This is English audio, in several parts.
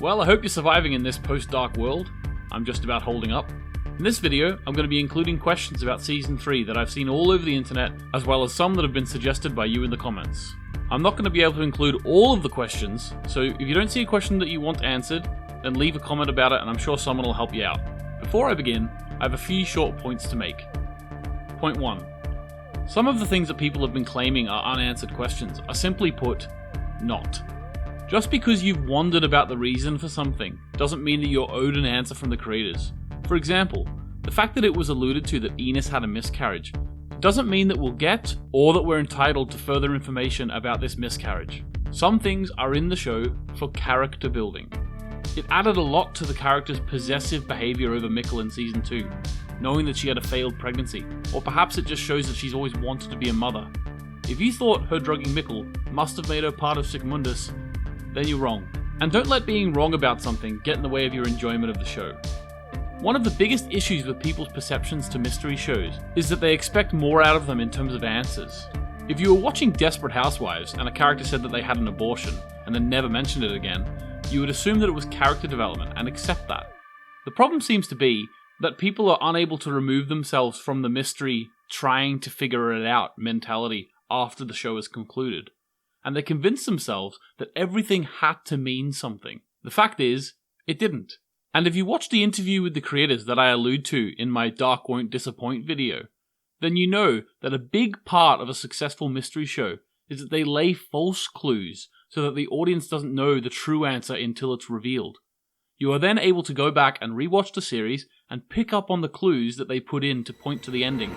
Well, I hope you're surviving in this post-dark world. I'm just about holding up. In this video, I'm going to be including questions about Season 3 that I've seen all over the internet, as well as some that have been suggested by you in the comments. I'm not going to be able to include all of the questions, so if you don't see a question that you want answered, then leave a comment about it and I'm sure someone will help you out. Before I begin, I have a few short points to make. Point 1. Some of the things that people have been claiming are unanswered questions are simply put, not. Just because you've wondered about the reason for something doesn't mean that you're owed an answer from the creators. For example, the fact that it was alluded to that Yonas had a miscarriage doesn't mean that we'll get or that we're entitled to further information about this miscarriage. Some things are in the show for character building. It added a lot to the character's possessive behaviour over Mikkel in Season 2, knowing that she had a failed pregnancy, or perhaps it just shows that she's always wanted to be a mother. If you thought her drugging Mikkel must have made her part of Sickmundus, then you're wrong. And don't let being wrong about something get in the way of your enjoyment of the show. One of the biggest issues with people's perceptions to mystery shows is that they expect more out of them in terms of answers. If you were watching Desperate Housewives and a character said that they had an abortion and then never mentioned it again, you would assume that it was character development and accept that. The problem seems to be that people are unable to remove themselves from the mystery trying to figure it out mentality after the show is concluded. And they convince themselves that everything had to mean something. The fact is, it didn't. And if you watch the interview with the creators that I allude to in my Dark Won't Disappoint video, then you know that a big part of a successful mystery show is that they lay false clues so that the audience doesn't know the true answer until it's revealed. You are then able to go back and rewatch the series and pick up on the clues that they put in to point to the ending.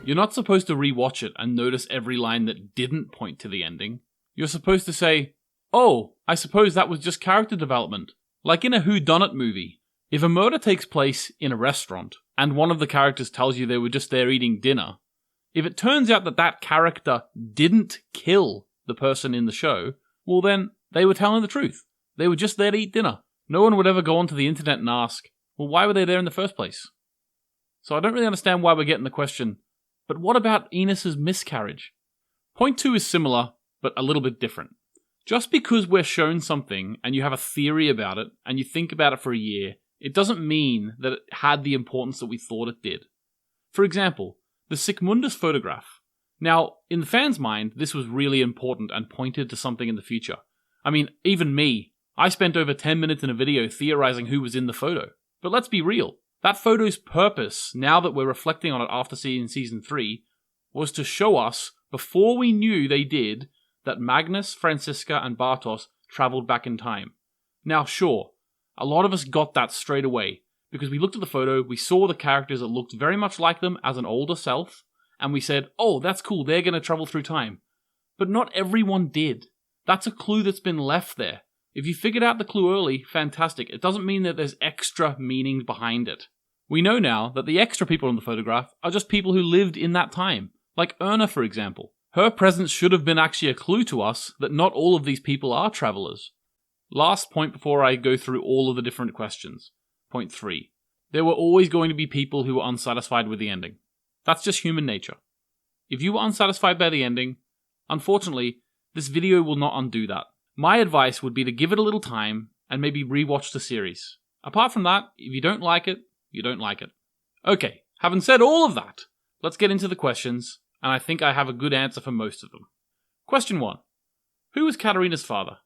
You're not supposed to rewatch it and notice every line that didn't point to the ending. You're supposed to say, oh, I suppose that was just character development. Like in a whodunit movie. If a murder takes place in a restaurant, and one of the characters tells you they were just there eating dinner, if it turns out that that character didn't kill the person in the show, well then, they were telling the truth. They were just there to eat dinner. No one would ever go onto the internet and ask, well, why were they there in the first place? So I don't really understand why we're getting the question, but what about Yonas' miscarriage? Point 2 is similar, but a little bit different. Just because we're shown something and you have a theory about it and you think about it for a year, it doesn't mean that it had the importance that we thought it did. For example, the Sickmundus photograph. Now, in the fans' mind, this was really important and pointed to something in the future. I mean, even me, I spent over 10 minutes in a video theorizing who was in the photo. But let's be real. That photo's purpose, now that we're reflecting on it after seeing Season 3, was to show us, before we knew they did, that Magnus, Franziska, and Bartos travelled back in time. Now sure, a lot of us got that straight away, because we looked at the photo, we saw the characters that looked very much like them as an older self, and we said, oh, that's cool, they're going to travel through time. But not everyone did. That's a clue that's been left there. If you figured out the clue early, fantastic. It doesn't mean that there's extra meaning behind it. We know now that the extra people in the photograph are just people who lived in that time. Like Erna, for example. Her presence should have been actually a clue to us that not all of these people are travellers. Last point before I go through all of the different questions. Point 3. There were always going to be people who were unsatisfied with the ending. That's just human nature. If you were unsatisfied by the ending, unfortunately, this video will not undo that. My advice would be to give it a little time and maybe rewatch the series. Apart from that, if you don't like it, you don't like it. Okay, having said all of that, let's get into the questions, and I think I have a good answer for most of them. Question 1. Who was Katarina's father?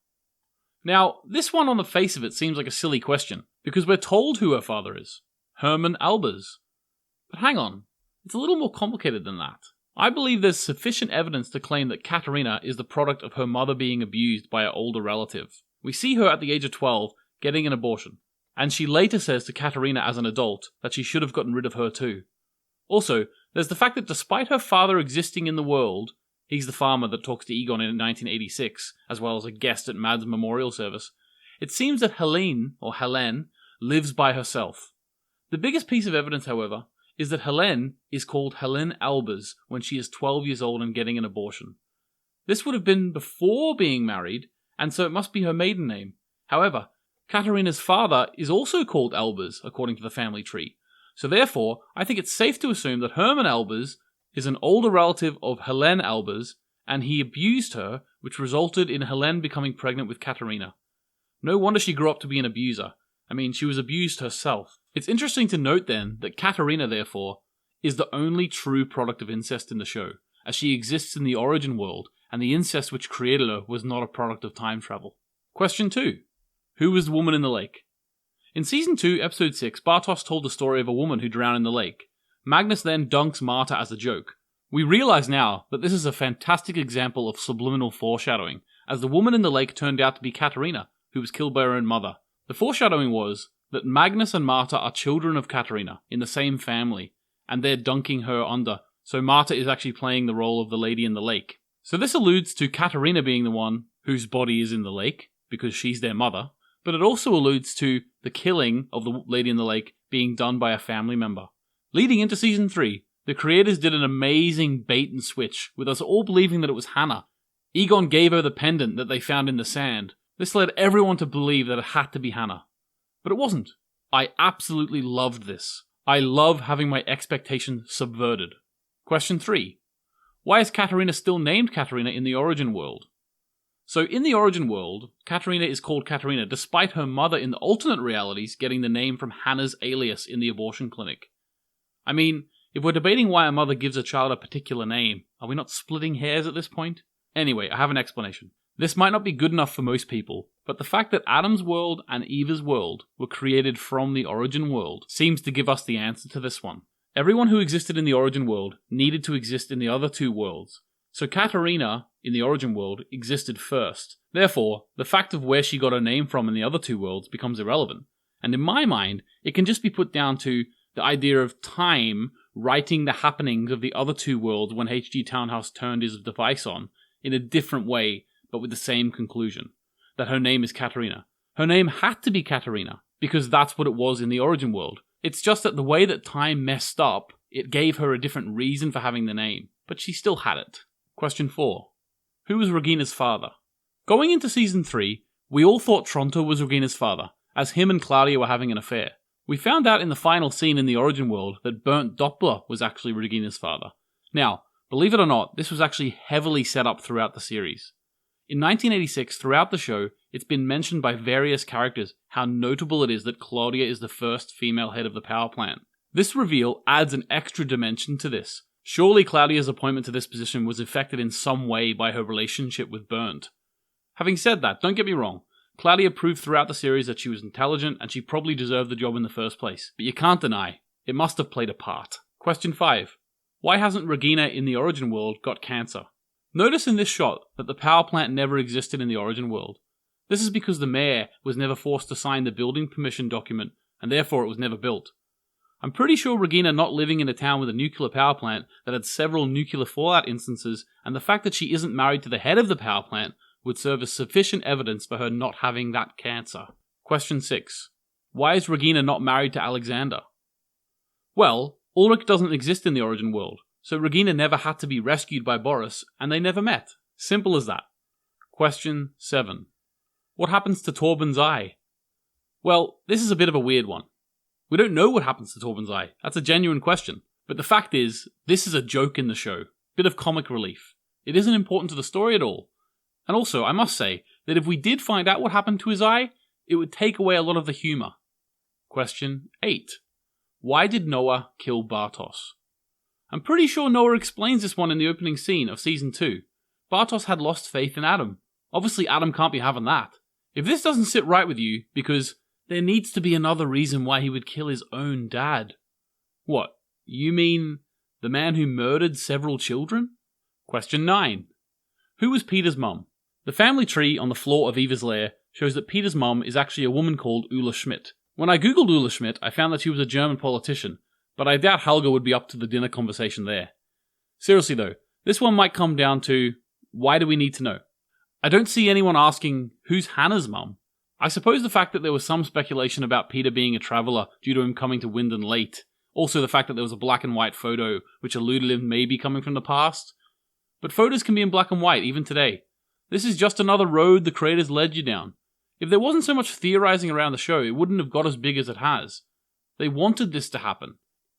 Now, this one on the face of it seems like a silly question, because we're told who her father is. Hermann Albers. But hang on, it's a little more complicated than that. I believe there's sufficient evidence to claim that Katarina is the product of her mother being abused by her older relative. We see her at the age of 12 getting an abortion, and she later says to Katarina as an adult that she should have gotten rid of her too. Also, there's the fact that despite her father existing in the world, he's the farmer that talks to Egon in 1986, as well as a guest at Mad's memorial service, it seems that Helene lives by herself. The biggest piece of evidence, however, is that Helene is called Helene Albers when she is 12 years old and getting an abortion. This would have been before being married, and so it must be her maiden name. However, Katarina's father is also called Albers, according to the family tree. So therefore, I think it's safe to assume that Hermann Albers is an older relative of Helene Albers, and he abused her, which resulted in Helene becoming pregnant with Katarina. No wonder she grew up to be an abuser. I mean, she was abused herself. It's interesting to note then that Katarina, therefore, is the only true product of incest in the show, as she exists in the origin world, and the incest which created her was not a product of time travel. Question 2. Who was the woman in the lake? In Season 2, Episode 6, Bartos told the story of a woman who drowned in the lake. Magnus then dunks Marta as a joke. We realise now that this is a fantastic example of subliminal foreshadowing, as the woman in the lake turned out to be Katarina, who was killed by her own mother. The foreshadowing was that Magnus and Marta are children of Katarina, in the same family, and they're dunking her under, so Marta is actually playing the role of the lady in the lake. So this alludes to Katarina being the one whose body is in the lake, because she's their mother, but it also alludes to the killing of the lady in the lake being done by a family member. Leading into Season 3, the creators did an amazing bait and switch, with us all believing that it was Hannah. Egon gave her the pendant that they found in the sand. This led everyone to believe that it had to be Hannah. But it wasn't. I absolutely loved this. I love having my expectations subverted. Question 3. Why is Katarina still named Katarina in the origin world? So in the origin world, Katarina is called Katarina despite her mother in the alternate realities getting the name from Hannah's alias in the abortion clinic. I mean, if we're debating why a mother gives a child a particular name, are we not splitting hairs at this point? Anyway, I have an explanation. This might not be good enough for most people, but the fact that Adam's world and Eva's world were created from the origin world seems to give us the answer to this one. Everyone who existed in the origin world needed to exist in the other two worlds. So Katarina, in the origin world, existed first. Therefore, the fact of where she got her name from in the other two worlds becomes irrelevant. And in my mind, it can just be put down to the idea of time writing the happenings of the other two worlds when H.G. Townhouse turned his device on in a different way, but with the same conclusion. That her name is Katarina. Her name had to be Katarina, because that's what it was in the origin world. It's just that the way that time messed up, it gave her a different reason for having the name, but she still had it. Question 4. Who was Regina's father? Going into Season 3, we all thought Tronto was Regina's father, as him and Claudia were having an affair. We found out in the final scene in the origin world that Bernd Doppler was actually Regina's father. Now, believe it or not, this was actually heavily set up throughout the series. In 1986, throughout the show, it's been mentioned by various characters how notable it is that Claudia is the first female head of the power plant. This reveal adds an extra dimension to this. Surely Claudia's appointment to this position was affected in some way by her relationship with Bernd. Having said that, don't get me wrong, Claudia proved throughout the series that she was intelligent and she probably deserved the job in the first place. But you can't deny, it must have played a part. Question 5. Why hasn't Regina in the origin world got cancer? Notice in this shot that the power plant never existed in the origin world. This is because the mayor was never forced to sign the building permission document, and therefore it was never built. I'm pretty sure Regina not living in a town with a nuclear power plant that had several nuclear fallout instances, and the fact that she isn't married to the head of the power plant, would serve as sufficient evidence for her not having that cancer. Question 6. Why is Regina not married to Alexander? Well, Ulrich doesn't exist in the origin world, so Regina never had to be rescued by Boriss, and they never met. Simple as that. Question 7. What happens to Tobin's eye? Well, this is a bit of a weird one. We don't know what happens to Tobin's eye. That's a genuine question. But the fact is, this is a joke in the show. Bit of comic relief. It isn't important to the story at all. And also, I must say, that if we did find out what happened to his eye, it would take away a lot of the humour. Question 8. Why did Noah kill Bartos? I'm pretty sure Noah explains this one in the opening scene of Season 2. Bartos had lost faith in Adam. Obviously, Adam can't be having that. If this doesn't sit right with you, because there needs to be another reason why he would kill his own dad. What, you mean the man who murdered several children? Question 9. Who was Peter's mum? The family tree on the floor of Eva's lair shows that Peter's mum is actually a woman called Ulla Schmidt. When I googled Ulla Schmidt, I found that she was a German politician, but I doubt Helga would be up to the dinner conversation there. Seriously though, this one might come down to, why do we need to know? I don't see anyone asking, who's Hannah's mum? I suppose the fact that there was some speculation about Peter being a traveller due to him coming to Winden late. Also the fact that there was a black and white photo which alluded him maybe coming from the past. But photos can be in black and white even today. This is just another road the creators led you down. If there wasn't so much theorizing around the show, it wouldn't have got as big as it has. They wanted this to happen.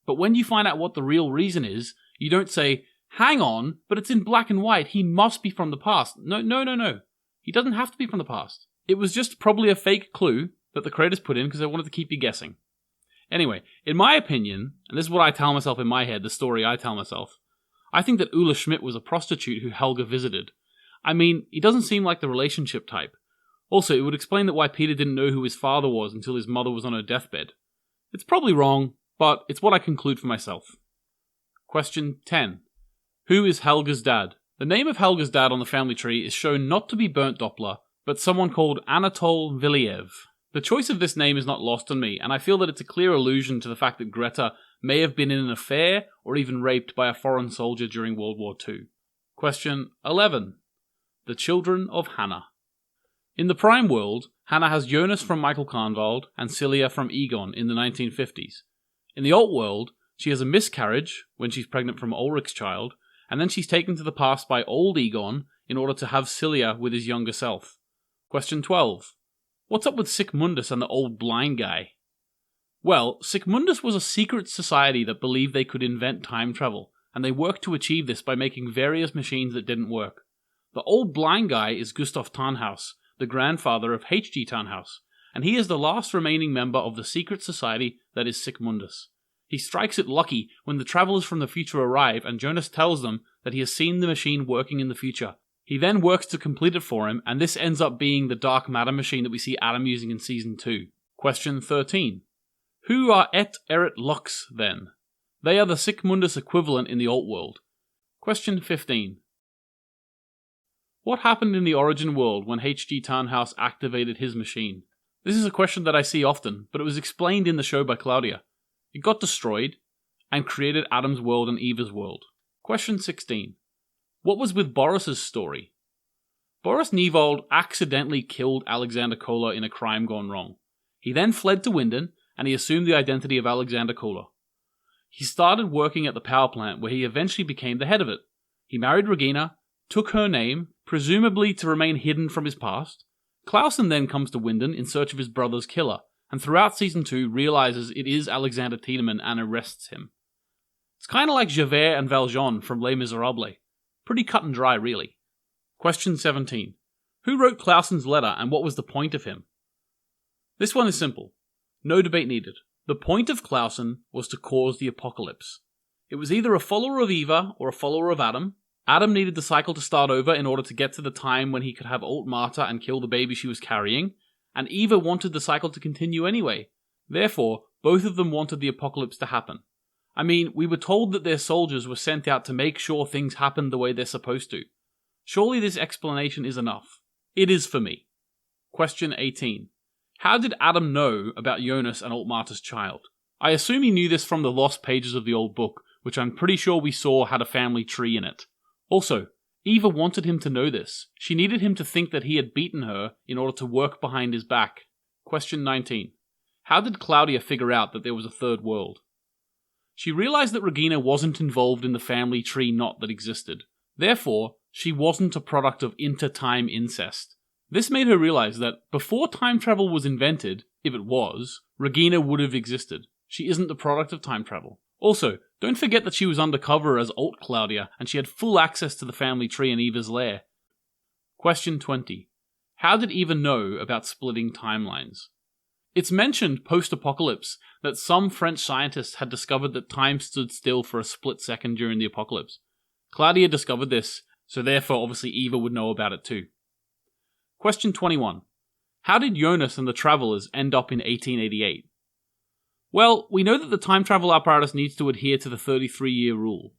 But when you find out what the real reason is, you don't say, Hang on, but it's in black and white. He must be from the past. No. He doesn't have to be from the past. It was just probably a fake clue that the creators put in because they wanted to keep you guessing. Anyway, in my opinion, and this is what I tell myself in my head, the story I tell myself, I think that Ulla Schmidt was a prostitute who Helga visited. I mean, he doesn't seem like the relationship type. Also, it would explain that why Peter didn't know who his father was until his mother was on her deathbed. It's probably wrong, but it's what I conclude for myself. Question 10. Who is Helga's dad? The name of Helga's dad on the family tree is shown not to be Bernd Doppler, but someone called Anatol Viliev. The choice of this name is not lost on me, and I feel that it's a clear allusion to the fact that Greta may have been in an affair or even raped by a foreign soldier during World War II. Question 11. The children of Hannah. In the Prime world, Hannah has Yonas from Michael Kahnwald and Cilia from Egon in the 1950s. In the Alt world, she has a miscarriage when she's pregnant from Ulrich's child, and then she's taken to the past by old Egon in order to have Cilia with his younger self. Question 12. What's up with Sickmundus and the old blind guy? Well, Sickmundus was a secret society that believed they could invent time travel, and they worked to achieve this by making various machines that didn't work. The old blind guy is Gustav Tannhaus, the grandfather of H.G. Tannhaus, and he is the last remaining member of the secret society that is Sickmundus. He strikes it lucky when the travelers from the future arrive and Jonas tells them that he has seen the machine working in the future. He then works to complete it for him, and this ends up being the dark matter machine that we see Adam using in Season 2. Question 13. Who are Et Eret Lux, then? They are the Sickmundus equivalent in the Alt world. Question 15. What happened in the Origin world when H.G. Tannhaus activated his machine? This is a question that I see often, but it was explained in the show by Claudia. It got destroyed, and created Adam's world and Eva's world. Question 16. What was with Boriss's story? Boriss Niewold accidentally killed Alexander Kolar in a crime gone wrong. He then fled to Winden, and he assumed the identity of Alexander Kolar. He started working at the power plant, where he eventually became the head of it. He married Regina, took her name, presumably to remain hidden from his past. Klaus Anne then comes to Winden in search of his brother's killer, and throughout Season 2 realizes it is Alexander Tiedemann and arrests him. It's kind of like Javert and Valjean from Les Miserables. Pretty cut and dry, really. Question 17. Who wrote Clausen's letter, and what was the point of him? This one is simple. No debate needed. The point of Klausen was to cause the apocalypse. It was either a follower of Eva or a follower of Adam. Adam needed the cycle to start over in order to get to the time when he could have Alt Marta and kill the baby she was carrying, and Eva wanted the cycle to continue anyway. Therefore, both of them wanted the apocalypse to happen. I mean, we were told that their soldiers were sent out to make sure things happened the way they're supposed to. Surely this explanation is enough. It is for me. Question 18. How did Adam know about Yonas and Alt Marta's child? I assume he knew this from the lost pages of the old book, which I'm pretty sure we saw had a family tree in it. Also, Eva wanted him to know this. She needed him to think that he had beaten her in order to work behind his back. Question 19. How did Claudia figure out that there was a third world? She realized that Regina wasn't involved in the family tree knot that existed. Therefore, she wasn't a product of inter-time incest. This made her realize that before time travel was invented, if it was, Regina would have existed. She isn't the product of time travel. Also, don't forget that she was undercover as Alt Claudia, and she had full access to the family tree in Eva's lair. Question 20. How did Eva know about splitting timelines? It's mentioned post-apocalypse that some French scientists had discovered that time stood still for a split second during the apocalypse. Claudia discovered this, so therefore obviously Eva would know about it too. Question 21. How did Yonas and the Travelers end up in 1888? Well, we know that the time travel apparatus needs to adhere to the 33-year rule.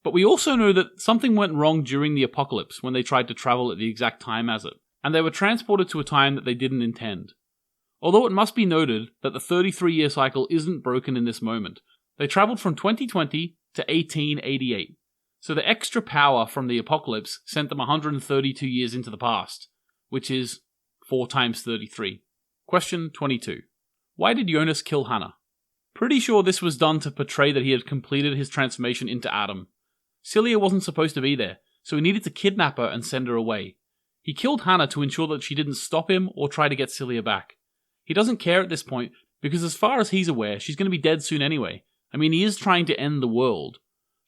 But we also know that something went wrong during the apocalypse when they tried to travel at the exact time as it, and they were transported to a time that they didn't intend. Although it must be noted that the 33-year cycle isn't broken in this moment. They travelled from 2020 to 1888, so the extra power from the apocalypse sent them 132 years into the past, which is 4 times 33. Question 22. Why did Yonas kill Hannah? Pretty sure this was done to portray that he had completed his transformation into Adam. Cilia wasn't supposed to be there, so he needed to kidnap her and send her away. He killed Hannah to ensure that she didn't stop him or try to get Cilia back. He doesn't care at this point, because as far as he's aware, she's going to be dead soon anyway. I mean, he is trying to end the world.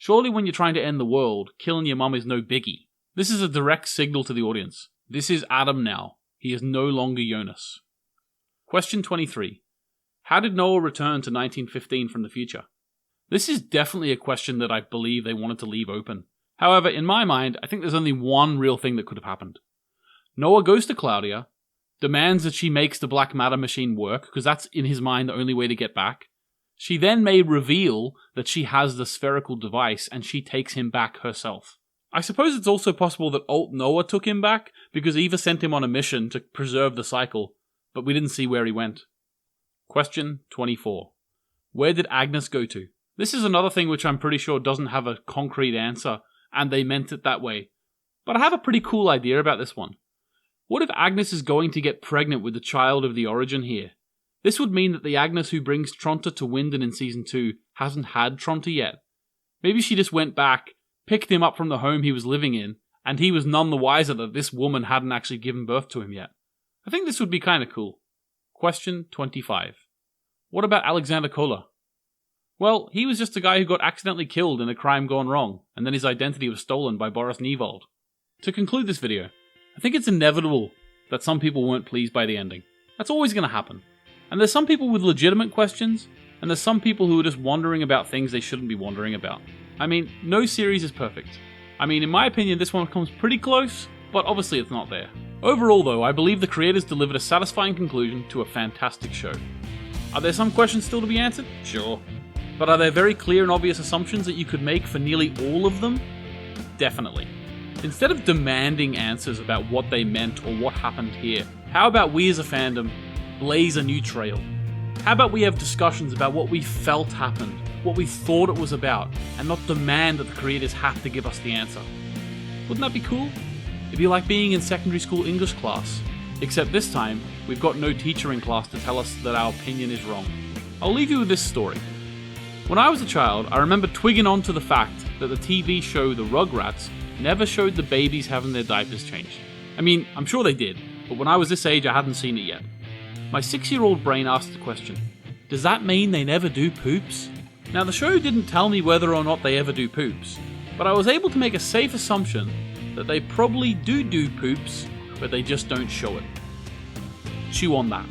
Surely when you're trying to end the world, killing your mum is no biggie. This is a direct signal to the audience. This is Adam now. He is no longer Yonas. Question 23. How did Noah return to 1915 from the future? This is definitely a question that I believe they wanted to leave open. However, in my mind, I think there's only one real thing that could have happened. Noah goes to Claudia, demands that she makes the black matter machine work, because that's in his mind the only way to get back. She then may reveal that she has the spherical device and she takes him back herself. I suppose it's also possible that Alt Noah took him back because Eva sent him on a mission to preserve the cycle, but we didn't see where he went. Question 24. Where did Agnes go to? This is another thing which I'm pretty sure doesn't have a concrete answer, and they meant it that way. But I have a pretty cool idea about this one. What if Agnes is going to get pregnant with the child of the origin here? This would mean that the Agnes who brings Tronte to Winden in Season 2 hasn't had Tronte yet. Maybe she just went back, picked him up from the home he was living in, and he was none the wiser that this woman hadn't actually given birth to him yet. I think this would be kind of cool. Question 25. What about Alexander Koller? Well, he was just a guy who got accidentally killed in a crime gone wrong, and then his identity was stolen by Boriss Niewold. To conclude this video, I think it's inevitable that some people weren't pleased by the ending. That's always going to happen. And there's some people with legitimate questions, and there's some people who are just wondering about things they shouldn't be wondering about. I mean, no series is perfect. I mean, in my opinion, this one comes pretty close, but obviously it's not there. Overall though, I believe the creators delivered a satisfying conclusion to a fantastic show. Are there some questions still to be answered? Sure. But are there very clear and obvious assumptions that you could make for nearly all of them? Definitely. Instead of demanding answers about what they meant or what happened here, how about we as a fandom blaze a new trail? How about we have discussions about what we felt happened, what we thought it was about, and not demand that the creators have to give us the answer? Wouldn't that be cool? It'd be like being in secondary school English class, except this time, we've got no teacher in class to tell us that our opinion is wrong. I'll leave you with this story. When I was a child, I remember twigging on to the fact that the TV show The Rugrats never showed the babies having their diapers changed. I mean, I'm sure they did, but when I was this age I hadn't seen it yet. My 6-year-old brain asked the question, does that mean they never do poops? Now the show didn't tell me whether or not they ever do poops, but I was able to make a safe assumption that they probably do poops, but they just don't show it. Chew on that.